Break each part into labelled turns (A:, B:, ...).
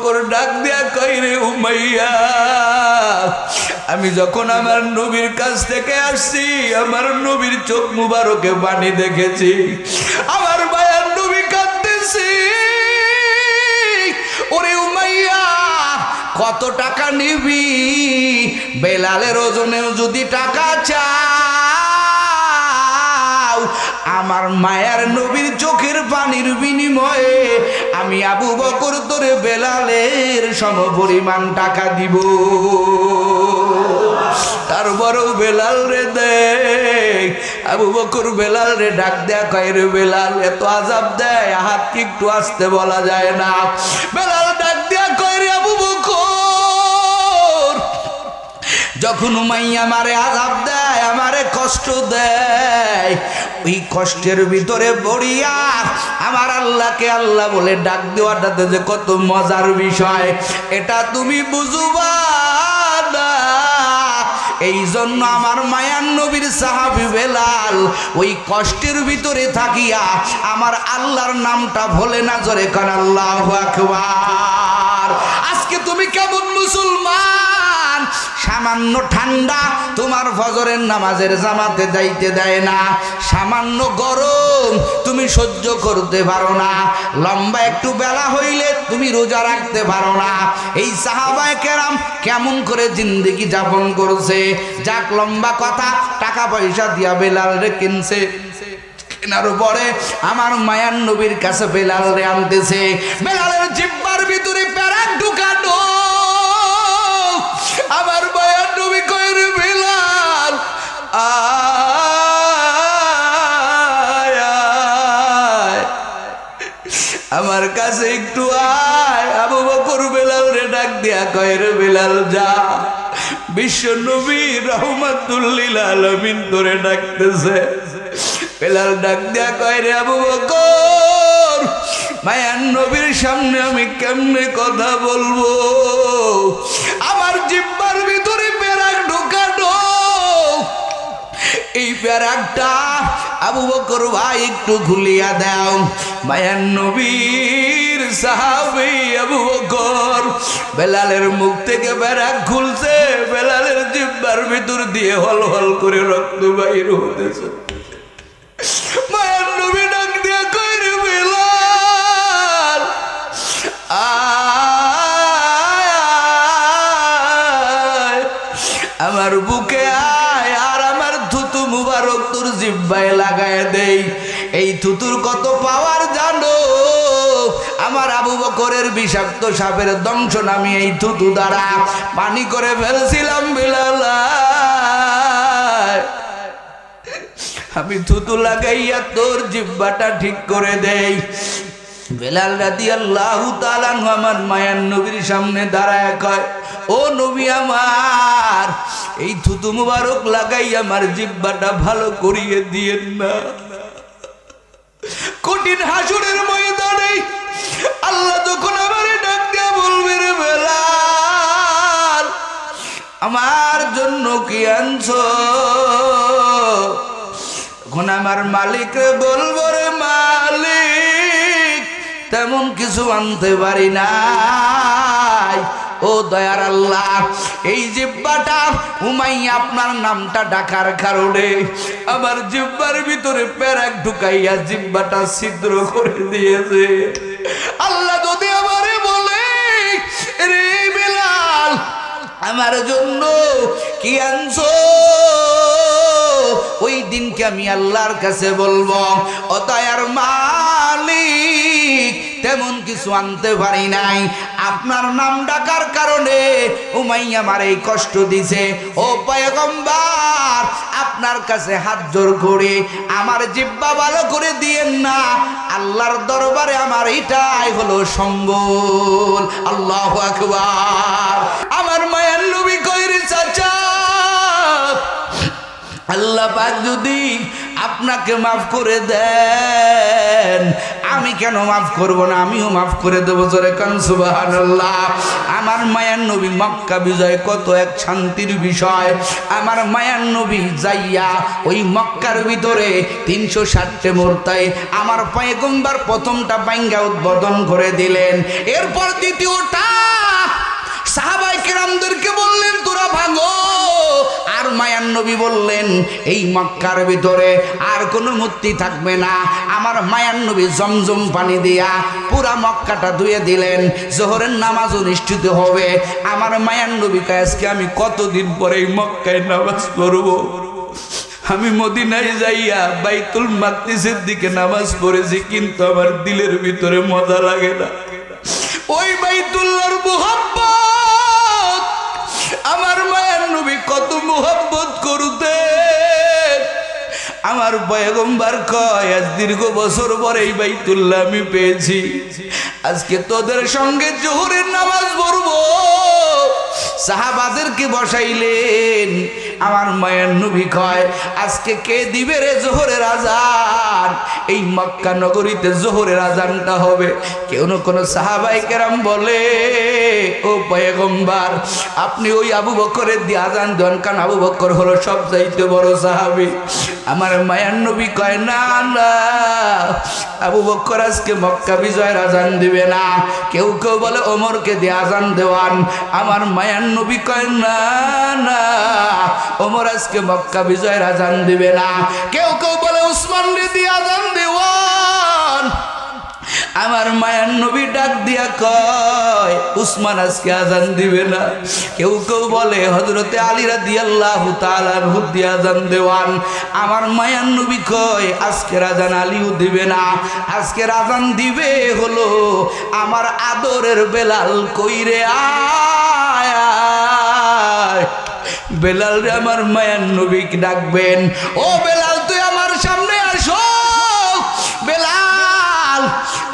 A: বকর ডাক দিয়া কই রে উমাইয়া আমি যখন আমার নবীর কাছ থেকে আসছি আমার নবীর চোখ মুবারকে পানি দেখেছি আমার মায়ার নবী কাঁদতেছি ওরে উমাইয়া কত টাকা নিবি বেলালের ওজনেও যদি টাকা চাও আমার মায়ার নবীর চোখের পানির বিনিময়ে আমি আবু বকর তোরে বেলালের সমপরিমাণ টাকা দিব তারপরও বেলাল রে দেখ আবু বকর বেলাল রে ডাক দেয়া কয় রে বেলাল এত আযাব দেয় হাত কি একটু আসতে বলা যায় না বেলাল ডাক দেয়া কয় রে আবু বকর যখন উমাইয়া আমারে আযাব দেয় আমারে কষ্ট দেয় ওই কষ্টের ভিতরে পড়িয়া আমার আল্লাহকে আল্লাহ বলে ডাক দেওয়াটাতে যে কত মজার বিষয় এটা তুমি বুঝবা না এই জন্য আমার মায়ার নবীর সাহাবী বেলাল ওই কষ্টের ভিতরে থাকিয়া আমার আল্লাহর নামটা ভোলে না জোরে কান আল্লাহু আকবার আজকে তুমি কেমন মুসলমান সামান্য ঠান্ডা তোমার ফজরের নামাজের জামাতে যাইতে দেয় না সামান্য গরম তুমি সহ্য করতে পারো না লম্বা একটু বেলা হইলে তুমি রোজা রাখতে পারো না এই সাহাবায়ে কেরাম কেমন করে জিন্দেগি যাপন করছে যাক লম্বা কথা টাকা পয়সা দিয়া বেলাল রে কিনছে কেনার পরে আমার মায়ার নবীর কাছে বেলাল রে আনতেছে বেলালের জিহ্বার ভিতরে প্যারাক ঢুকানো আমার মায়ার নবী কয় রে বেলাল আমার কাছে একটু আয় আবু বকর বেলাল রে ডাক দিয়া কয় রে বেলাল যা বিশ্ব নবী রাহমাতুল লিল আলামিন তোরে ডাকতেছে বেলাল ডাক দিয়া কয় রে আবু বকর মায়ার নবীর সামনে আমি কেমনে কথা বলবো আমার জিহ্বার ভিতরে প্যারাক ঢোকানো এই প্যারাকটা আবু বকর ভাই একটু খুলিয়া দাও মায়ার নবীর সাহাবী আবু বকর বেলালের মুখ থেকে প্যারাক খুলছে বেলালের জিহ্বার ভিতর দিয়ে হল হল করে রক্ত বাইর হতেছে মায়ার নবী ডাক দিয়া কই রে বেলাল আমার বুকে আয় আর আমার থুতু মুবারক তোর জিহ্বায় লাগায় দেই এই থুতুর কত পাওয়ার জানো আমার আবু বকরের বিষাক্ত সাপের দংশন আমি এই থুতু দ্বারা পানি করে ফেলছিলাম বেলাল আমি থুতু লাগাইয়া তোর জিহ্বাটা ঠিক করে দেই বেলাল রাদিয়াল্লাহু তাআলা আমার মায়ার নবীর সামনে দাঁড়ায় কয় ও নবী আমার এই থুতু মুবারক লাগাই আমার জিহ্বাটা ভালো করিয়ে দিয়েন না কঠিন হাসরের ময়দানে আল্লাহ যখন আমারে ডাক দিয়া বলবে রে বেলাল আমার জন্য কি আনছো তখন আমার মালিকরে বলবো রে মালিক তেমন কিছু আনতে পারি নাই ও দয়ার আল্লাহ এই জিহ্বাটা উমাইয়া আপনার নামটা ডাকার কারণে আমার জিহ্বার ভিতরে প্যারাক ঢুকাইয়া জিহ্বাটা ছিদ্র করে দিয়েছে আল্লাহ যদি আমারে বলে রে বেলাল আমার জন্য কি আনছো ওই দিনকে আমি আল্লাহর কাছে বলবো ও দয়ার মালিক তেমন কিছু আনতে পারি নাই আপনার নাম ডাকার কারণে উমাইয়া আমার এই কষ্ট দিছে ও পয়গম্বর আপনার কাছে হাত জোড় করে আমার জিহ্বা ভালো করে দিয়েন না আল্লাহর দরবারে আমার এটাই হলো সম্বল আল্লাহু আকবার আমার মায়ার নবী কইরে চাচা আল্লাহ পাক যদি আপনাকে মাফ করে দেন আমি কেন মাফ করব না আমিও মাফ করে দেব জোরে কান সুবহানাল্লাহ আমার মায়ার নবী মক্কা বিজয় কত এক শান্তির বিষয় আমার মায়ার নবী যাইয়া ওই মক্কার ভিতরে 360টি মূর্তি আমার পয়গম্বর প্রথমটা বাইঙ্গা উদ্বোধন করে দিলেন এরপর দ্বিতীয়টা সাহাবায়ে কেরামদেরকে বললেন তোরা ভাঙো। আর মায়ার নবী বললেন এই মক্কার ভিতরে আর কোনো মূর্তি থাকবে না। আমার মায়ার নবী জমজম পানি দিয়া পুরা মক্কাটা ধুয়ে দিলেন। জোহরের নামাজ অনুষ্ঠিত হবে। আমার মায়ার নবী কয় আজকে আমি কতদিন পরে এই মক্কায় নামাজ পড়বো। আমি মদিনায় যাইয়া বাইতুল মাকদিসের দিকে নামাজ পড়েছি, কিন্তু আমার দিলের ভিতরে মজা লাগে না। ওই বাইতুল্লাহর মুহাব্বত আমার মায়ের নবী কত মুহাব্বত করতেন। আমার পয়গম্বর কয় আজ দীর্ঘ বছর পরে এই বাইতুল্লাহ আমি পেয়েছি, আজকে তোদের সঙ্গে জোহরের নামাজ পড়বো। সাহাবাদেরকে বসাইলেন। আমার মায়ের নবী কয় আজকে কে দিবে রে জোহরের আজান? এই মক্কা নগরীতে জোহরের আজানটা হবে। কেউ না কোনো সাহাবায়ে কেরাম বলে ও পয়গম্বর আপনি ওই আবু বকরের দিয়ে আজান দেন, কারণ আবু বকর হলো সবচাইতে বড় সাহাবী। আমার মায়ের নবী কয় না না, আবু বকর আজকে মক্কা বিজয়ের আজান দিবে না। কেউ কেউ বলে ওমরকে দিয়ে আজান দেওয়ান। আমার মায়ের নবী কয় না না, ওমর আজকে মক্কা বিজয়ের আজান দিবে না। কেউ কেউ বলে উসমান দিয়ে আজান দেওয়ান। আমার মায়ের নবী ডাক দিয়া কয় উসমান আজকে আজান দিবে না। কেউ কেউ বলে হযরতে আলী রাদিয়াল্লাহু তাআলা আনহু দিয়ে আজান দেওয়ান। আমার মায়ের নবী কয় আজকের আজান আলীও দিবে না, আজকের আজান দিবে হলো আমার আদরের বেলাল। কইরে আয় আয়। বেলাল রে আমার মায়ের নবী ডাকবেন, ও বেলাল তুই আমার সামনে আসো। বেলাল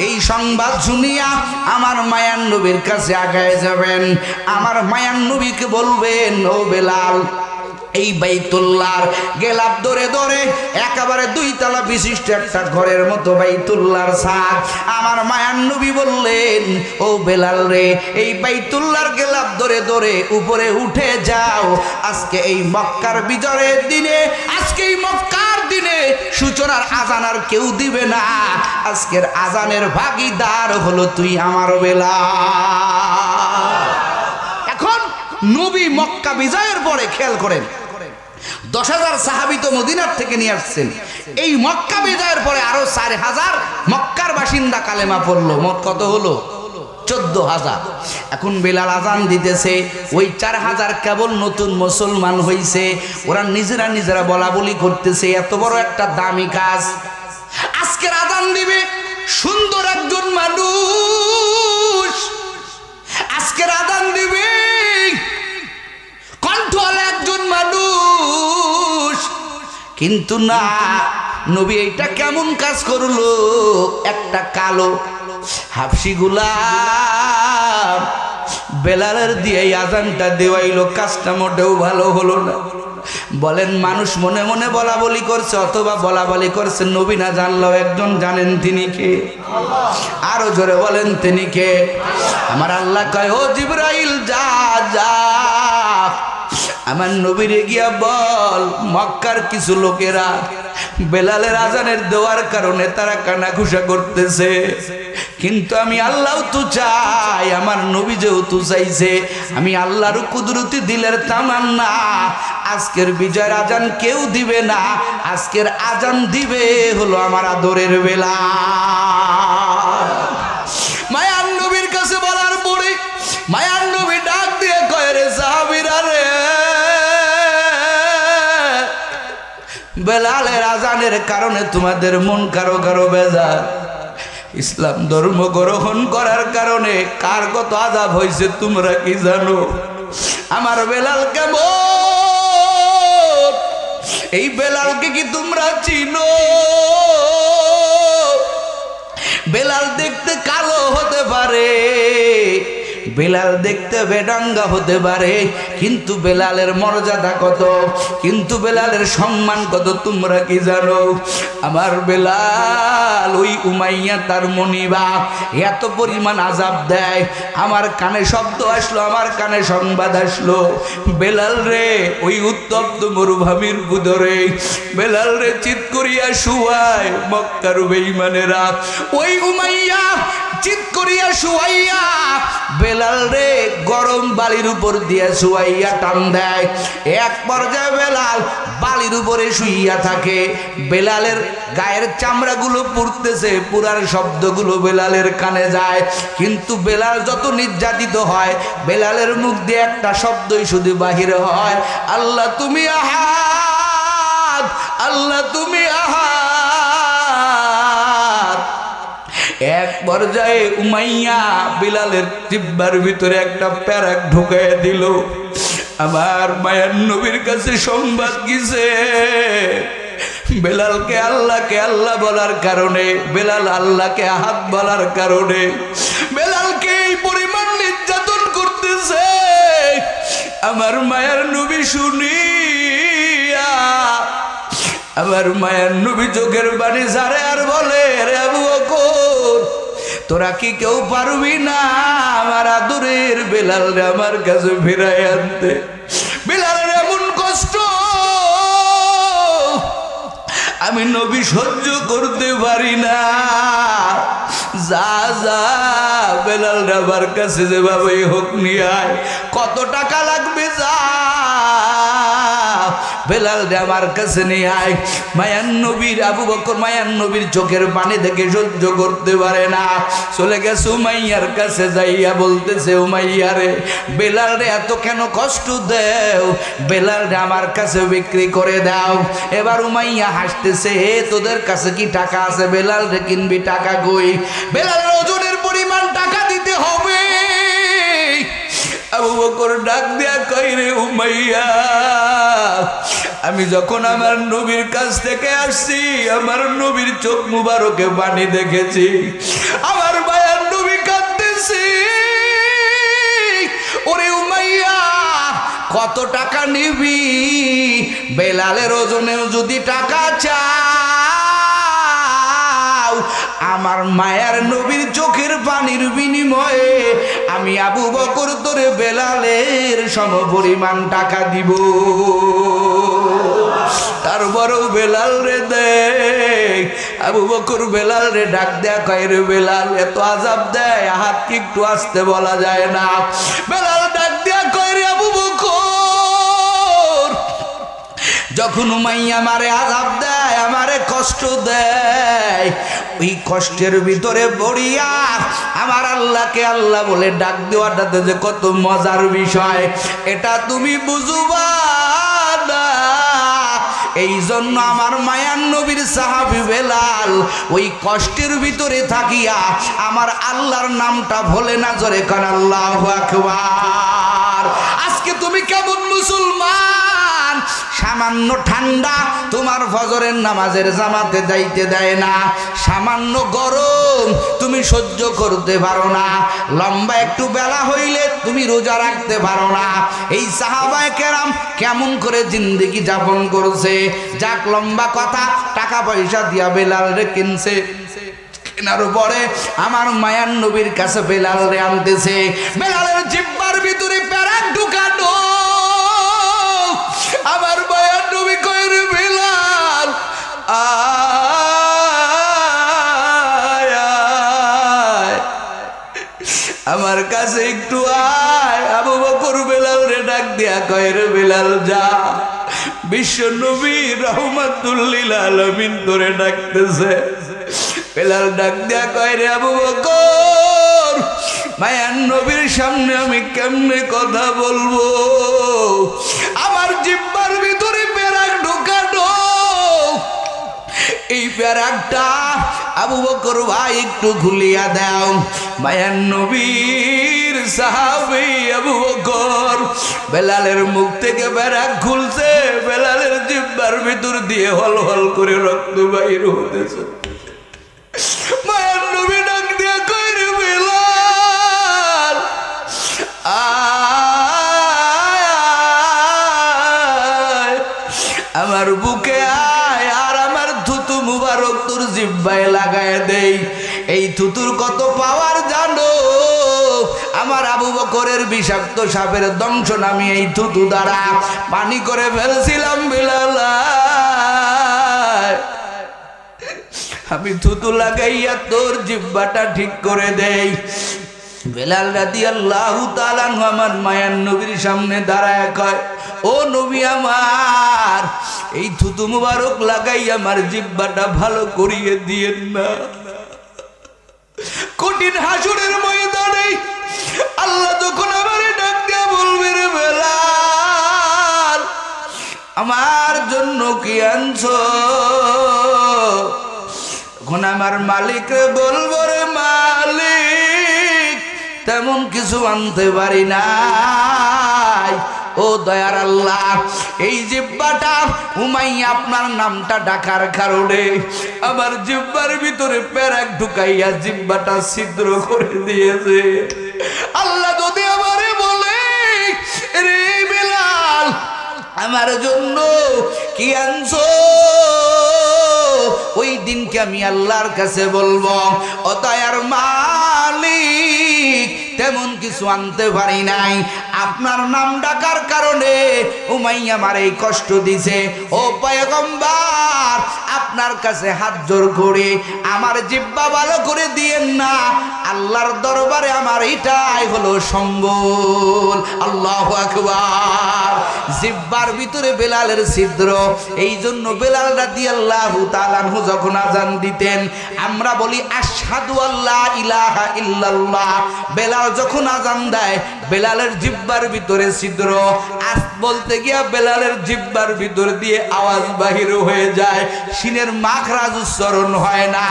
A: এই সংবাদ শুনিয়া আমার মায়ার নবীর কাছে আগায় যাবেন। আমার মায়ার নবীকে বলবেন ও বেলাল এই বাইতুল্লাহর গেলাপ ধরে ধরে একেবারে 2 তলা বিশিষ্ট একটা ঘরের মতো বাইতুল্লাহর ছাদ। আমার মায়ার নবী বললেন ও বেলাল রে এই বাইতুল্লাহর গেলাপ ধরে ধরে উপরে উঠে যাও। আজকে এই মক্কার বিজয়ের দিনে, আজকে এই মক্কার দিনে সূচনার আজান আর কেউ দিবে না। আজকের আজানের ভাগীদার হলো তুই আমার বেলাল। এখন নবী মক্কা বিজয়ের পরে খেয়াল করেন 10,000 সাহাবী তো মদিনার থেকে নিয়ে আসছেন। এই মক্কা বিজয়ের পরে আরো 4,000 মক্কার বাসিন্দা কালেমা পড়লো। মোট কত হলো? 14,000। এখন বেলাল আজান দিতেছে, ওই 4,000 কেবল নতুন মুসলমান হইছে। ওরা নিজেরা নিজেরা বলা বলি করতেছে এত বড় একটা দামি কাজ। আজকের আজান দিবে সুন্দর একজন মানুষ, আজকের আজান দিবে কণ্ঠওয়ালা একজন মানুষ। কিন্তু না, নবী এইটা কেমন কাজ করলো? একটা কালো হাফসি গোলাম বেলালের দিয়ে আজানটা দেওয়াইলো। কাজটা মোটেও ভালো হলো না। বলেন মানুষ মনে মনে বলা বলি করছে অথবা বলা বলি করছে, নবী না জানলেও একজন জানেন, তিনি কে? আরো জোরে বলেন তিনি কে? আমার আল্লাহ কয় ও জিবরাইল যা যা আমার নবীরে গিয়া বল মক্কার কিছু লোকেরা বেলালের আজানের দেওয়ার কারণে তারা কানাঘুষা করতেছে, কিন্তু আমি আল্লাহ তো চাই, আমার নবী যেহেতু চাইছে, আমি আল্লাহর কুদরতি দিলের তামান্না আজকের বিজয়ের আজান কেউ দিবে না। আজকের আজান দিবে হলো আমার আদরের বেলাল। মায়ার নবীর কাছে বলার পরে মায়ার নবী ডাক দিয়ে কয় রে সাহাবীরা রে, বেলালের আজানের কারণে তোমাদের মন কারো কারো বেজার। ইসলাম ধর্ম গ্রহণ করার কারণে কার কত আযাব হয়েছে তোমরা কি জানো? আমার বেলাল কেমন? এই বেলালকে কি তোমরা চিনো? বেলাল দেখতে কালো হতে পারে, বেলাল দেখতে বেডাঙ্গা হতে পারে, কিন্তু বেলালের মর্যাদা কত, কিন্তু বেলালের সম্মান কত তোমরা কি জানো? আমার বেলাল ওই উমাইয়া তার মনিবা এত পরিমাণ আযাব দেয়। আমার কানে শব্দ আসলো, আমার কানে সংবাদ আসলো, বেলাল রে ওই উত্তপ্ত মরুভূমির বুদরে বেলাল রে চিৎ করিয়া শুয়ায় মক্কার বেঈমানেরা। ওই উমাইয়া চিৎ করিয়া শুয়াইয়া বেলাল রে গরম বালির উপর দিয়ে শুয়াইয়া টান দেয়। এক পর্যায়ে বেলাল বালির উপরে শুইয়া থাকে। বেলালের গায়ের চামড়াগুলো পুড়তেছে, পুরার শব্দগুলো বেলালের কানে যায়। কিন্তু বেলাল যত নির্যাতিত হয় বেলালের মুখ দিয়ে একটা শব্দই শুধু বাহির হয়, আল্লাহ তুমি আহাদ, আল্লাহ তুমি আহাদ। এক পর্যায়ে উমাইয়া বিলালের জিহ্বার ভিতরে একটা প্যারাক ঢুকাইয়া দিল। আমার মায়ার নবীর কাছে সংবাদ গেছে, বেলালকে আল্লাহকে আল্লাহ বলার কারণে, বেলাল আল্লাহকে আহাদ বলার কারণে বেলালকে এই পরিমাণ নির্যাতন করতেছে। আমার মায়ার নবী শুনিয়া আমার মায়ার নবী চোখের পানি ঝাড়ে আর বলে, রে আবু বকর তোরা কি কেউ পারবি না আমার আদরের বেলাল রে আমার কাছে ফিরাই আনতে? বেলালের এমন কষ্ট আমি নবী সহ্য করতে পারি না। যা যা বেলাল রে আমার কাছে যেভাবে হোক নিয়ে আয়, কত টাকা লাগবে যা বেলাল রে আমার কাছে নিয়ে আয়। মায়ান নবীর আবু বকর মায়ান নবীর চোখের পানি দেখে সহ্য করতে পারে না, চলে গেছে উমাইয়ার কাছে, যাইয়া বলতেছে, উমাইয়া রে বেলাল রে এত কেন কষ্ট দেও, বেলাল রে আমার কাছে বিক্রি করে দাও। এবার উমাইয়া হাসতেছে, হে তোদের কাছে কি টাকা আছে? বেলাল রে কিনবি, টাকা কই? বেলালের ওজনের পরিমাণ টাকা দিতে হবে। আবু বকর ডাক দিয়া কই, রে উমাইয়া আমি যখন আমার নবীর কাছ থেকে আসছি আমার নবীর চোখ মুবারকে পানি দেখেছি, আমার মায়ার নবী কাঁদতেছি। ওরে উমাইয়া কত টাকা নিবি? বেলালের ওজনেও যদি টাকা চাও আমার মায়ার নবীর চোখের পানির বিনিময়ে আমি আবু বকর তোরে বেলালের সমপরিমাণ টাকা দিব। তারপরেও বেলাল রে দেখ, আবু বকর বেলাল রে ডাক দেয়া কয়, রে বেলাল এত আযাব দেয় হাত কি একটু আসতে বলা যায় না? বেলাল ডাক দেয়া কয়, রে আবু বকর যখন উমাইয়া আমারে আযাব দেয়, আমারে কষ্ট দেয়, ওই কষ্টের ভিতরে পড়িয়া আমার আল্লাহকে আল্লাহ বলে ডাক দেওয়াটাতে যে কত মজার বিষয় এটা তুমি বুঝবা না। এই জন্য আমার মায়ার নবীর সাহাবী বেলাল ওই কষ্টের ভিতরে থাকিয়া আমার আল্লাহর নামটা ভোলে না, জোরে কান আল্লাহু আকবার। আজকে তুমি কেমন মুসলমান, সামান্য ঠান্ডা তোমার ফজরের নামাজের জামাতে যাইতে দেয় না, সামান্য গরম তুমি সহ্য করতে পারো না, লম্বা একটু বেলা হইলে তুমি রোজা রাখতে পারো না। এই সাহাবায়ে কেরাম কেমন করে জিন্দেগি যাপন করছে? যাক লম্বা কথা, টাকা পয়সা দিয়া বেলাল রে কিনছে, কেনার পরে আমার মায়ার নবীর কাছে বেলাল রে আনতেছে। বেলালের জিহ্বার ভিতরে প্যারাক ঢুকানো। আমার মায়ার নবী কয়, রে বেলাল আয় আয় আমার কাছে একটু আয়। আবু বকর বেলাল রে ডাক দিয়া কয়, রে বেলাল যা, বিশ্ব নবী রাহমাতুল লিল আলামিন তোরে ডাকতেছে। বেলাল ডাক দিয়া কয়, রে আবু বকর মায়ার নবীর সামনে আমি কেমনে কথা বলবো? আমার জিহ্বার ভিতরে প্যারাক ঢোকানো। এই প্যারাকটা আবু বকর ভাই একটু খুলিয়া দাও। মায়ার নবীর সাহাবী আবু বকর বেলালের মুখ থেকে প্যারাক খুলছে, বেলালের জিহ্বার ভিতর দিয়ে হল হল করে রক্ত বাইর হতেছে। মায়ার নবী ডাক দিয়া কই, রে বেলাল আয় আমার বুকে আয়, আর আমার থুতু মুবারক তোর জিহ্বায় লাগায় লাগাইয়া দেই। এই থুতুর কত পাওয়ার জানো? আমার আবু বকরের বিষাক্ত সাপের দংশন আমি এই থুতু দ্বারা পানি করে ফেলছিলাম বিলাল। আমি থুতু লাগাইয়া তোর জিহ্বাটা ঠিক করে দেই। বেলাল রাদিয়াল্লাহু তাআলা আমার মায়ার নবীর সামনে দাঁড়ায় কয়, ও নবী আমার, এই থুতু মুবারক লাগাই আমার জিহ্বাটা ভালো করিয়ে দিয়েন না। কঠিন হাসরের ময়দানে আল্লাহ যখন আমারে ডাক দিয়া বলবে, রে বেলাল, আমার জন্য কি আনছো? তখন আমার মালিকরে বলবো, রে মালিক, তেমন কিছু আনতে পারি নাই। ও দয়ার আল্লাহ, এই জিহ্বাটা উমাইয়া আপনার নামটা ডাকার কারণে আমার জিহ্বার ভিতরে পেরেক ঢুকাইয়া জিহ্বাটা ছিদ্র করে দিয়েছে। আল্লাহ যদি আমারে বলে, রে বেলাল, আমার জন্য কি আনছো? ওই দিনকে আমি আল্লাহর কাছে বলবো, ও দয়ার মালিক, তেমন কিছু আনতে পারি নাই। আপনার নাম ডাকার কারণে উমাইয়া আমার এই কষ্ট দিছে। ও পয়গম্বর, আপনার কাছে হাত জোর করে আমার জিহ্বা ভালো করে দিয়েন না। আল্লাহর দরবারে আমার এটাই হলো সম্বল। আল্লাহু আকবার। জিহ্বার ভিতরে বেলালের ছিদ্র। এই জন্য বেলাল রাদিয়াল্লাহু তাআলা আনহু যখন আযান দিতেন, আমরা বলি আশহাদু আল্লা ইলাহা ইল্লাল্লাহ। বেলাল যখন আযান দেয়, বেলালের জিহ্বার ভিতরে ছিদ্র। আজ বলতে গিয়া বেলালের জিহ্বার ভিতর দিয়ে আওয়াজ বাহির হয়ে যায়, সিনের মাখরাজ উচ্চারণ হয় না।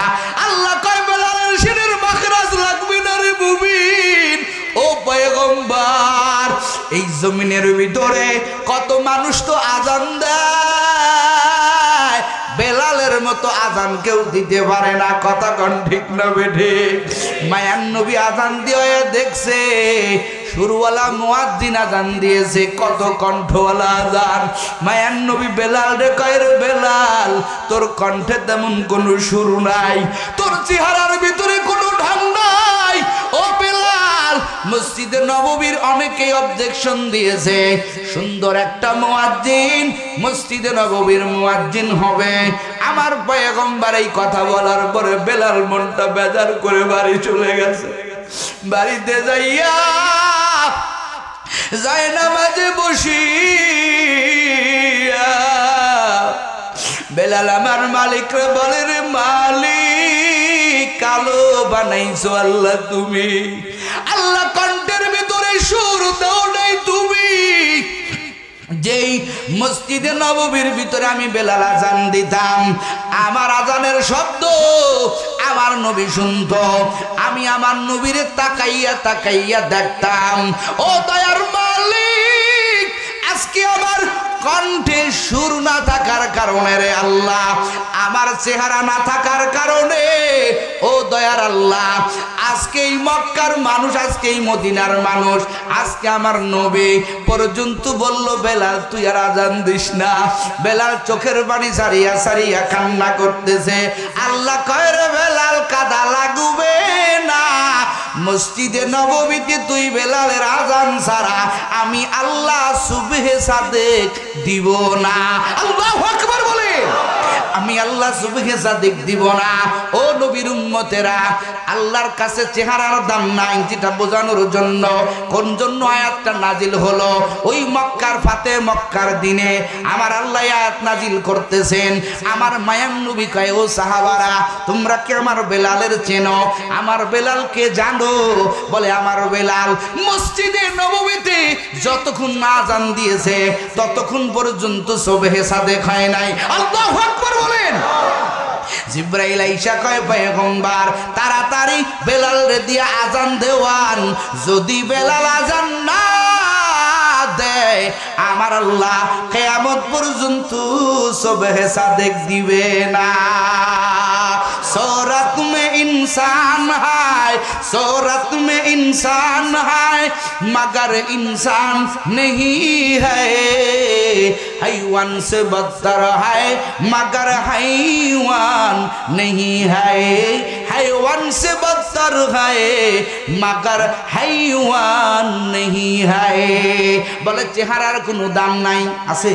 A: আল্লাহ কয়, বেলালের সিনের মাখরাজ লাগবে না রে মুমিন। ও পয়গম্বর, এই জমিনের ভিতরে কত মানুষ তো আযান দেয়, বেলালের মতো আযান কেউ দিতে পারে না। কথা কোন ঠিক না বেঠে? মায়ান নবী আযান দিয়ে দেখছে, সুরওয়ালা মুয়াজ্জিন আযান দিয়েছে, কত কণ্ঠওয়ালা আযান। মায়ান নবী বেলাল রে কয়, রে বেলাল, তোর কণ্ঠে তেমন কোনো সুর নাই, তোর চেহারার ভিতরে কোনো ঢং নাই। ও বেলাল, মসজিদে নববীর অনেকেই অবজেকশন দিয়েছে, সুন্দর একটা মুয়াজ্জিন মসজিদে নববীর মুয়াজ্জিন হবে। আমার পয়গম্বর এই কথা বলার পরে বেলাল মনটা বেজার করে বাড়ি চলে গেছে। বাড়িতে যাইয়া যায় নামাজে বসিয়া বেলাল আমার মালিকরে বলে, রে মালিক, কালো বানাইছো আল্লাহ তুমি। আল্লাহ কণ্ঠের ভিতরে সুর দাও নাই তুমি। যেই মসজিদে নববীর ভিতরে আমি বেলাল আযান দিতাম, আমার আযানের শব্দ আমার নবী শুনতো, আমি আমার নবীরে তাকাইয়া তাকাইয়া দেখতাম। ও দয়ার মালিক, আজকে আমার কণ্ঠে সুর না থাকার কারণে, রে আল্লাহ, আমার চেহারা না থাকার কারণে, ও দয়ার আল্লাহ, আজকে এই মক্কার মানুষ, আজকে এই মদিনার মানুষ, আজকে আমার নবী পর্যন্ত বলল, বেলাল তুই আর আযান দিস না। বেলাল চোখের পানি সারিয়া সারিয়া কান্না করতেছে। আল্লাহ কয়, রে বেলাল, কাদা লাগবে না। মসজিদে নববীতে তুই বেলালের আযান ছাড়া আমি আল্লাহ সুবহে সাদেক দিব না। আল্লাহু আকবার বলে, আমি আল্লাহ সুবহে সাদেক দিব না। ও নবীর উম্মতেরা, আল্লাহর কাছে চেহারার দাম নাই, যেটা বোঝানোর জন্য কোন জন্য আয়াতটা নাজিল হলো। ওই মক্কার ফাতে মক্কার দিনে আমার আল্লাহ আয়াত নাজিল করতেছেন। আমার মায়ান নবী কয়, ও সাহাবারা, তোমরা কি আমার বেলালের চেনো? আমার বেলালকে জানো? বলে, আমার বেলাল মসজিদে নববীতে যতক্ষণ না আযান দিয়েছে ততক্ষণ পর্যন্ত সুবহে সাদেক হয় নাই। আল্লাহু আকবার বলেন। জিবরাইল আইসা কয়, পয়গম্বর, তাড়াতাড়ি বেলাল রে দিয়া আযান দেওয়ান। যদি বেলাল আযান না দেয়, আমার আল্লাহ কিয়ামত পর্যন্ত সুবহে সাদেক দিবে না। सूरत में इंसान है सूरत में इंसान है मगर इंसान नहीं है हैवान से बदतर है मगर हैवान नहीं है हैवान से बदतर है मगर हैवान नहीं है बोले চেহারার কোনো দাম নাই আছে